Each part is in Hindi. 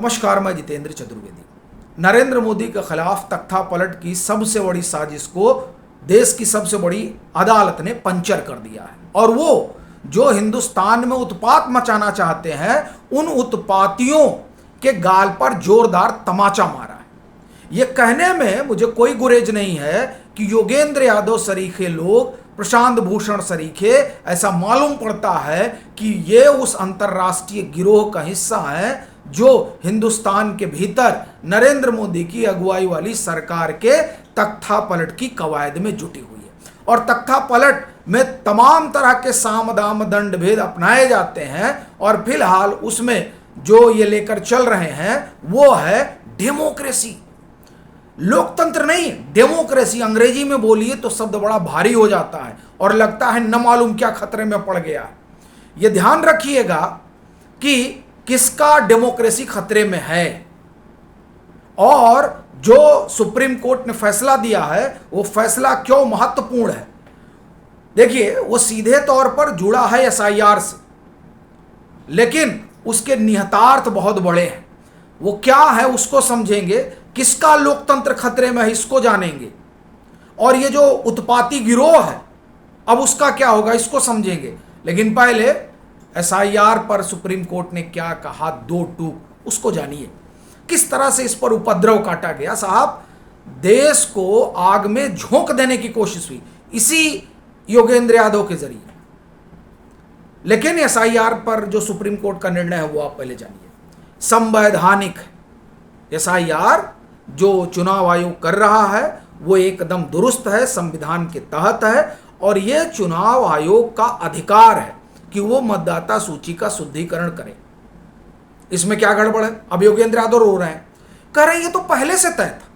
नमस्कार, मैं जितेंद्र चतुर्वेदी। नरेंद्र मोदी के खिलाफ तख्ता पलट की सबसे बड़ी साजिश को देश की सबसे बड़ी अदालत ने पंचर कर दिया है और वो जो हिंदुस्तान में उत्पात मचाना चाहते हैं उन उत्पातियों के गाल पर जोरदार तमाचा मारा है। ये कहने में मुझे कोई गुरेज नहीं है कि योगेंद्र यादव सरीखे लोग, प्रशांत भूषण सरीखे, ऐसा मालूम पड़ता है कि ये उस अंतर्राष्ट्रीय गिरोह का हिस्सा है जो हिंदुस्तान के भीतर नरेंद्र मोदी की अगुवाई वाली सरकार के तख्ता पलट की कवायद में जुटी हुई है। और तख्ता पलट में तमाम तरह के साम दाम दंड भेद अपनाए जाते हैं और फिलहाल उसमें जो ये लेकर चल रहे हैं वो है डेमोक्रेसी। लोकतंत्र नहीं, डेमोक्रेसी। अंग्रेजी में बोलिए तो शब्द बड़ा भारी हो जाता है और लगता है न मालूम क्या खतरे में पड़ गया। ये ध्यान रखिएगा कि किसका डेमोक्रेसी खतरे में है और जो सुप्रीम कोर्ट ने फैसला दिया है वो फैसला क्यों महत्वपूर्ण है। देखिए, वो सीधे तौर पर जुड़ा है एसआईआर से, लेकिन उसके निहितार्थ बहुत बड़े हैं। वो क्या है उसको समझेंगे, किसका लोकतंत्र खतरे में है इसको जानेंगे, और ये जो उत्पाती गिरोह है अब उसका क्या होगा इसको समझेंगे। लेकिन पहले एसआईआर पर सुप्रीम कोर्ट ने क्या कहा, दो टूक उसको जानिए। किस तरह से इस पर उपद्रव काटा गया। साहब, देश को आग में झोंक देने की कोशिश हुई इसी योगेंद्र यादव के जरिए। लेकिन एसआईआर पर जो सुप्रीम कोर्ट का निर्णय है वो आप पहले जानिए। संवैधानिक एसआईआर जो चुनाव आयोग कर रहा है वो एकदम दुरुस्त है, संविधान के तहत है, और ये चुनाव आयोग का अधिकार है कि वो मतदाता सूची का शुद्धिकरण करे। इसमें क्या गड़बड़ है। अब योगेंद्र यादव रो रहे हैं, कह रहे हैं ये तो पहले से तय था।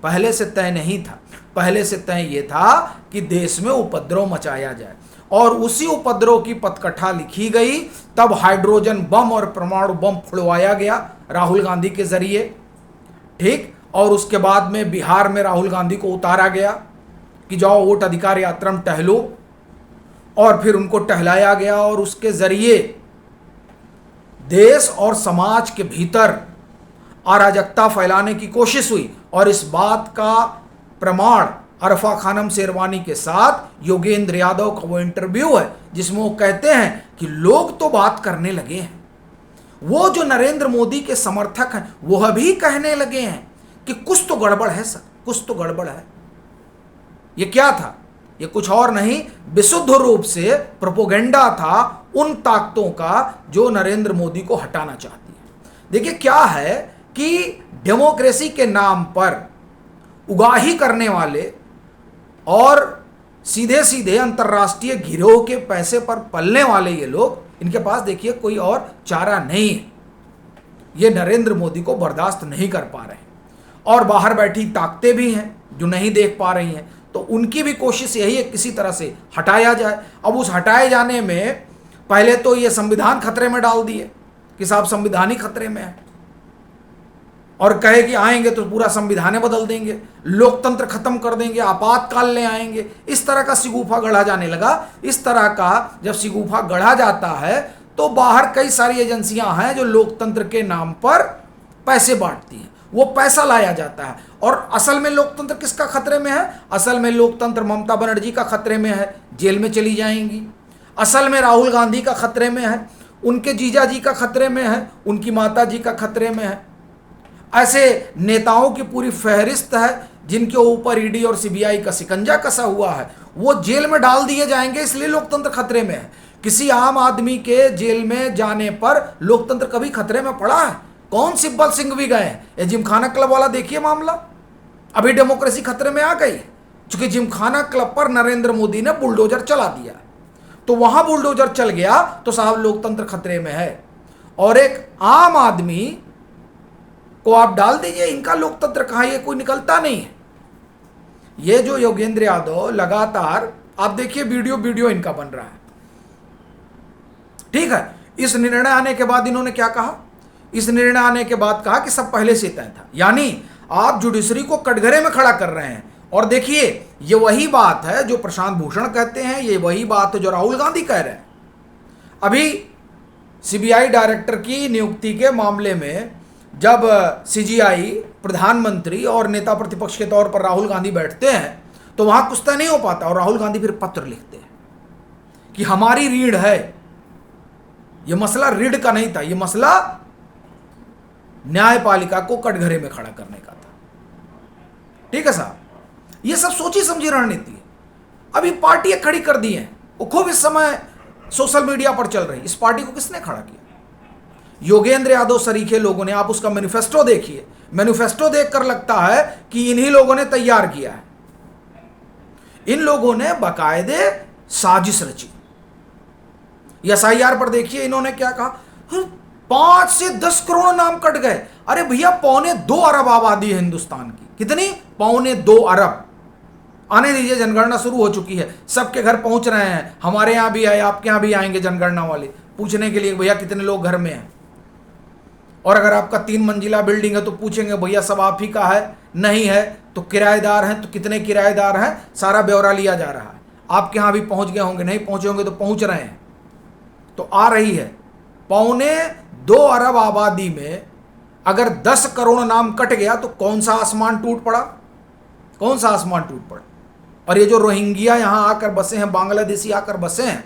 पहले से तय नहीं था। पहले से तय ये था कि देश में उपद्रव मचाया जाए और उसी उपद्रव की पटकथा लिखी गई। तब हाइड्रोजन बम और परमाणु बम फुड़वाया गया राहुल गांधी के जरिए, ठीक। और उसके बाद में बिहार में राहुल गांधी को उतारा गया कि जाओ वोट अधिकार यात्रा में टहलो, और फिर उनको टहलाया गया और उसके जरिए देश और समाज के भीतर अराजकता फैलाने की कोशिश हुई। और इस बात का प्रमाण अरफा खानम शेरवानी के साथ योगेंद्र यादव का वो इंटरव्यू है जिसमें वो कहते हैं कि लोग तो बात करने लगे हैं, वो जो नरेंद्र मोदी के समर्थक हैं वह भी कहने लगे हैं कि कुछ तो गड़बड़ है सर, कुछ तो गड़बड़ है। ये क्या था, ये कुछ और नहीं, विशुद्ध रूप से प्रोपोगेंडा था उन ताकतों का जो नरेंद्र मोदी को हटाना चाहती है। देखिए क्या है कि डेमोक्रेसी के नाम पर उगाही करने वाले और सीधे सीधे अंतर्राष्ट्रीय गिरोह के पैसे पर पलने वाले ये लोग, इनके पास देखिए कोई और चारा नहीं है। ये नरेंद्र मोदी को बर्दाश्त नहीं कर पा रहे हैं और बाहर बैठी ताकतें भी हैं जो नहीं देख पा रही हैं, तो उनकी भी कोशिश यही है किसी तरह से हटाया जाए। अब उस हटाए जाने में पहले तो ये संविधान खतरे में डाल दिए कि साहब संविधान ही खतरे में है, और कहे कि आएंगे तो पूरा संविधान बदल देंगे, लोकतंत्र खत्म कर देंगे, आपातकाल ले आएंगे। इस तरह का सिगूफा गढ़ा जाने लगा। इस तरह का जब सिगूफा गढ़ा जाता है तो बाहर कई सारी एजेंसियां हैं जो लोकतंत्र के नाम पर पैसे बांटती हैं, वो पैसा लाया जाता है। और असल में लोकतंत्र किसका खतरे में है? असल में लोकतंत्र ममता बनर्जी का खतरे में है, जेल में चली जाएंगी। असल में राहुल गांधी का खतरे में है, उनके जीजा जी का खतरे में है, उनकी माता जी का खतरे में है। ऐसे नेताओं की पूरी फहरिस्त है जिनके ऊपर ईडी और सीबीआई का शिकंजा कसा हुआ है, वो जेल में डाल दिए जाएंगे, इसलिए लोकतंत्र खतरे में है। किसी आम आदमी के जेल में जाने पर लोकतंत्र कभी खतरे में पड़ा है? कौन सिब्बल सिंह भी गए हैं? ये जिमखाना क्लब वाला देखिए मामला, अभी डेमोक्रेसी खतरे में आ गई है क्योंकि जिमखाना क्लब पर नरेंद्र मोदी ने बुलडोजर चला दिया, तो वहां बुलडोजर चल गया तो साहब लोकतंत्र खतरे में है। और एक आम आदमी को आप डाल दीजिए, इनका लोकतंत्र कहां, ये कोई निकलता नहीं है। ये जो योगेंद्र यादव लगातार आप देखिए वीडियो इनका बन रहा है, ठीक है। इस निर्णय आने के बाद इन्होंने क्या कहा? इस निर्णय आने के बाद कहा कि सब पहले से तय था, यानी आप जुडिशरी को कटघरे में खड़ा कर रहे हैं। और देखिए ये वही बात है जो प्रशांत भूषण कहते हैं, ये वही बात है जो राहुल गांधी कह रहे हैं। अभी सीबीआई डायरेक्टर की नियुक्ति के मामले में जब सीजीआई, प्रधानमंत्री और नेता प्रतिपक्ष के तौर पर राहुल गांधी बैठते हैं तो वहां कुछ तय नहीं हो पाता और राहुल गांधी फिर पत्र लिखते हैं कि हमारी रीढ़ है। यह मसला रीढ़ का नहीं था, यह मसला न्यायपालिका को कटघरे में खड़ा करने का था। ठीक है साहब, यह सब सोची समझी रणनीति है। अभी पार्टियां खड़ी कर दी हैं, वो खूब इस समय सोशल मीडिया पर चल रही। इस पार्टी को किसने खड़ा किया? योगेंद्र यादव सरीखे लोगों ने। आप उसका मैनिफेस्टो देखिए, मैनिफेस्टो देखकर लगता है कि इन्हीं लोगों ने तैयार किया है। इन लोगों ने बाकायदे साजिश रची। एसआईआर पर देखिए इन्होंने क्या कहा, 5 से 10 करोड़ नाम कट गए। अरे भैया, 2.25 अरब आबादी है हिंदुस्तान की। कितनी? 2.25 अरब। आने दीजिए, जनगणना शुरू हो चुकी है, सबके घर पहुंच रहे हैं। हमारे यहां भी आए, आपके यहां भी आएंगे जनगणना वाले पूछने के लिए भैया कितने लोग घर में हैं। और अगर आपका 3 मंजिला बिल्डिंग है तो पूछेंगे भैया सब आप ही का है, नहीं है तो किराएदार हैं तो कितने किराएदार हैं, सारा ब्यौरा लिया जा रहा है। आपके यहां भी पहुंच गए होंगे, नहीं पहुंचे होंगे तो पहुंच रहे हैं। तो आ रही है। 2.25 अरब आबादी में अगर 10 करोड़ नाम कट गया तो कौन सा आसमान टूट पड़ा? कौन सा आसमान टूट पड़ा? और ये जो रोहिंग्या यहां आकर बसे हैं, बांग्लादेशी आकर बसे हैं,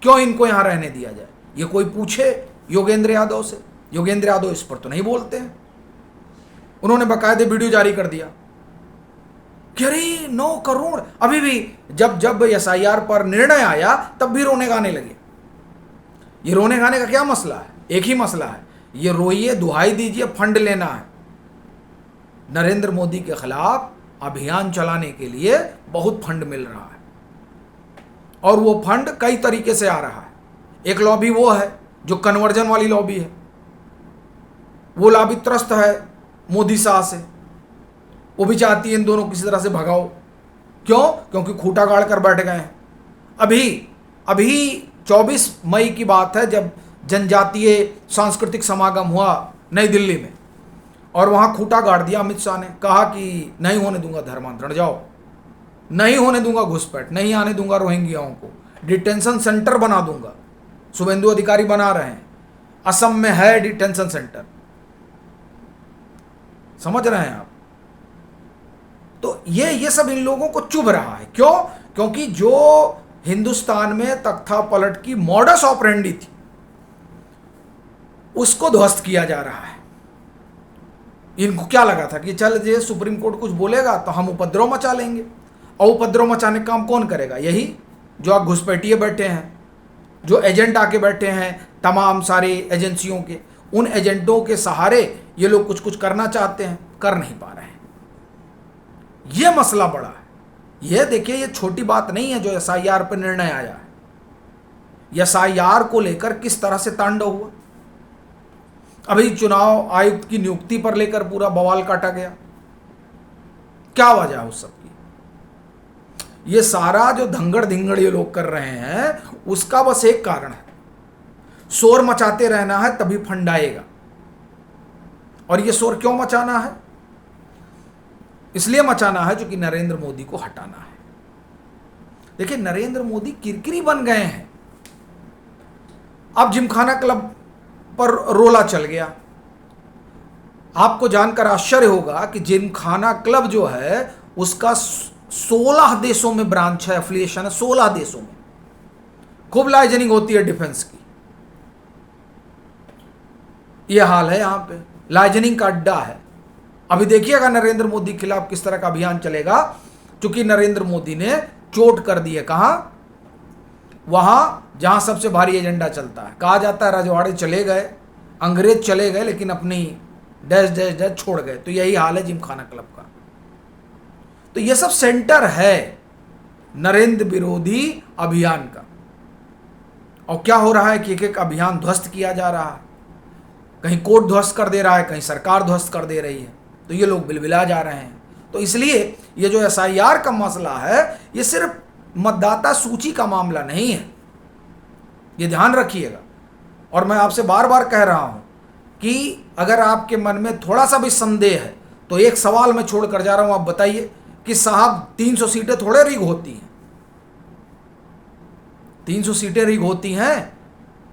क्यों इनको यहां रहने दिया जाए? ये कोई पूछे योगेंद्र यादव से? योगेंद्र यादव इस पर तो नहीं बोलते हैं। उन्होंने बाकायदे वीडियो जारी कर दिया कि अरे 9 करोड़। अभी भी जब एसआईआर पर निर्णय आया तब भी रोने गाने लगे। ये रोने गाने का क्या मसला है? एक ही मसला है, ये रोइए, दुहाई दीजिए, फंड लेना है। नरेंद्र मोदी के खिलाफ अभियान चलाने के लिए बहुत फंड मिल रहा है और वो फंड कई तरीके से आ रहा है। एक लॉबी वो है जो कन्वर्जन वाली लॉबी है, वो लॉबी त्रस्त है मोदी शाह से। वो भी चाहती है इन दोनों किसी तरह से भगाओ। क्यों? क्योंकि खूंटा गाड़ कर बैठ गए हैं। अभी 24 मई की बात है जब जनजातीय सांस्कृतिक समागम हुआ नई दिल्ली में और वहां खूंटा गाड़ दिया अमित शाह ने। कहा कि नहीं होने दूंगा धर्मांतरण, जाओ, नहीं होने दूंगा घुसपैठ, नहीं आने दूंगा रोहिंग्याओं को, डिटेंशन सेंटर बना दूंगा। शुभेंदु अधिकारी बना रहे हैं, असम में है डिटेंशन सेंटर। समझ रहे हैं आप? तो ये सब इन लोगों को चुभ रहा है। क्यों? क्योंकि जो हिंदुस्तान में तख्ता पलट की मॉडस ऑपरेंडी थी उसको ध्वस्त किया जा रहा है। इनको क्या लगा था कि चल ये सुप्रीम कोर्ट कुछ बोलेगा तो हम उपद्रव मचा लेंगे। और उपद्रव मचाने का काम कौन करेगा? यही जो आप घुसपैठिए बैठे हैं, जो एजेंट आके बैठे हैं तमाम सारे एजेंसियों के। उन एजेंटों के सहारे ये लोग कुछ करना चाहते हैं, कर नहीं पा रहे हैं। यह मसला बड़ा है। यह देखिए, ये छोटी बात नहीं है जो एसआईआर पर निर्णय आया है। एसआईआर को लेकर किस तरह से तांडव हुआ। अभी चुनाव आयुक्त की नियुक्ति पर लेकर पूरा बवाल काटा गया। क्या वजह है उस सब की? ये सारा जो धंगड़ धिंगड़ ये लोग कर रहे हैं उसका बस एक कारण है, शोर मचाते रहना है, तभी फंड आएगा। और ये शोर क्यों मचाना है? इसलिए मचाना है जो कि नरेंद्र मोदी को हटाना है। देखिए, नरेंद्र मोदी किरकिरी बन गए हैं। अब जिमखाना क्लब पर रोला चल गया। आपको जानकर आश्चर्य होगा कि जिमखाना क्लब जो है उसका 16 देशों में ब्रांच है, एफिलिएशन है 16 देशों में। खूब लाइजनिंग होती है डिफेंस की। यह हाल है यहां पे, लाइजनिंग का अड्डा है। अभी देखिएगा नरेंद्र मोदी के खिलाफ किस तरह का अभियान चलेगा, क्योंकि नरेंद्र मोदी ने चोट कर दी है। कहां? वहां जहां सबसे भारी एजेंडा चलता है। कहा जाता है रजवाड़े चले गए, अंग्रेज चले गए, लेकिन अपनी डैश डैश डैश छोड़ गए। तो यही हाल है जिमखाना क्लब का। तो यह सब सेंटर है नरेंद्र विरोधी अभियान का। और क्या हो रहा है कि एक एक अभियान ध्वस्त किया जा रहा है। कहीं कोर्ट ध्वस्त कर दे रहा है, कहीं सरकार ध्वस्त कर दे रही है। तो ये लोग बिलबिला जा रहे हैं। तो इसलिए ये जो एसआईआर का मसला है ये सिर्फ मतदाता सूची का मामला नहीं है, ये ध्यान रखिएगा। और मैं आपसे बार बार कह रहा हूं कि अगर आपके मन में थोड़ा सा भी संदेह है तो एक सवाल मैं छोड़ कर जा रहा हूं, आप बताइए कि साहब 300 सीटें थोड़े रिग होती हैं। 300 सीटें रिग होती हैं।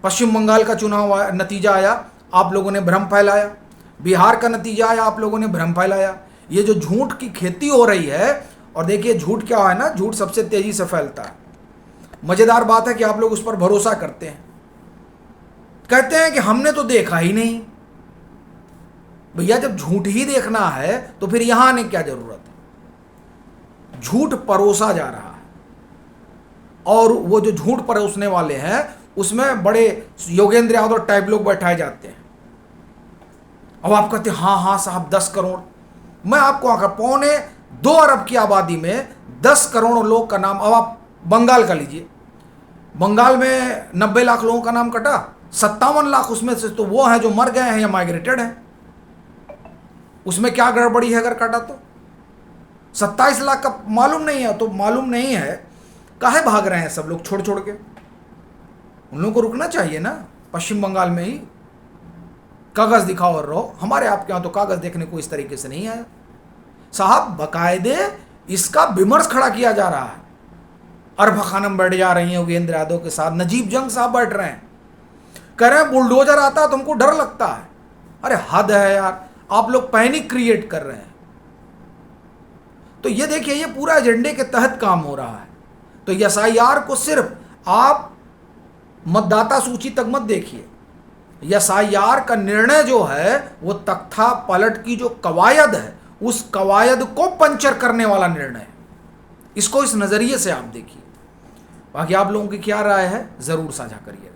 पश्चिम बंगाल का चुनाव नतीजा आया, आप लोगों ने भ्रम फैलाया। बिहार का नतीजा है, आप लोगों ने भ्रम फैलाया। ये जो झूठ की खेती हो रही है, और देखिए झूठ क्या है ना, झूठ सबसे तेजी से फैलता है। मजेदार बात है कि आप लोग उस पर भरोसा करते हैं, कहते हैं कि हमने तो देखा ही नहीं। भैया जब झूठ ही देखना है तो फिर यहां आने की क्या जरूरत है। झूठ परोसा जा रहा है, और वो जो झूठ परोसने वाले हैं उसमें बड़े योगेंद्र यादव टाइप लोग बैठाए जाते हैं। अब आप कहते हैं हाँ हाँ साहब 10 करोड़, मैं आपको आकर 1.25 अरब की आबादी में 10 करोड़ लोग का नाम, अब आप बंगाल का लीजिए, बंगाल में 90 लाख लोगों का नाम कटा, 57 लाख उसमें से तो वो हैं जो मर गए हैं या माइग्रेटेड हैं। उसमें क्या गड़बड़ी है अगर काटा तो? 27 लाख का मालूम नहीं है, तो मालूम नहीं है काहे भाग रहे हैं सब लोग छोड़ छोड़ के? उन लोगों को रुकना चाहिए ना, पश्चिम बंगाल में ही कागज दिखाओ और रहो। हमारे आपके यहां तो कागज देखने को इस तरीके से नहीं आया साहब, बकायदे इसका विमर्श खड़ा किया जा रहा है। अरफा खानम बैठ जा रही हैं योगेंद्र यादव के साथ, नजीब जंग साहब बैठ रहे हैं, कह रहे हैं बुलडोजर आता है तुमको डर लगता है। अरे हद है यार, आप लोग पैनिक क्रिएट कर रहे हैं। तो ये देखिए, ये पूरा एजेंडे के तहत काम हो रहा है। तो एसआईआर को सिर्फ आप मतदाता सूची तक मत देखिए, एसआईआर का निर्णय जो है वो तख्ता पलट की जो कवायद है उस कवायद को पंचर करने वाला निर्णय है। इसको इस नजरिए से आप देखिए। बाकी आप लोगों की क्या राय है जरूर साझा करिए।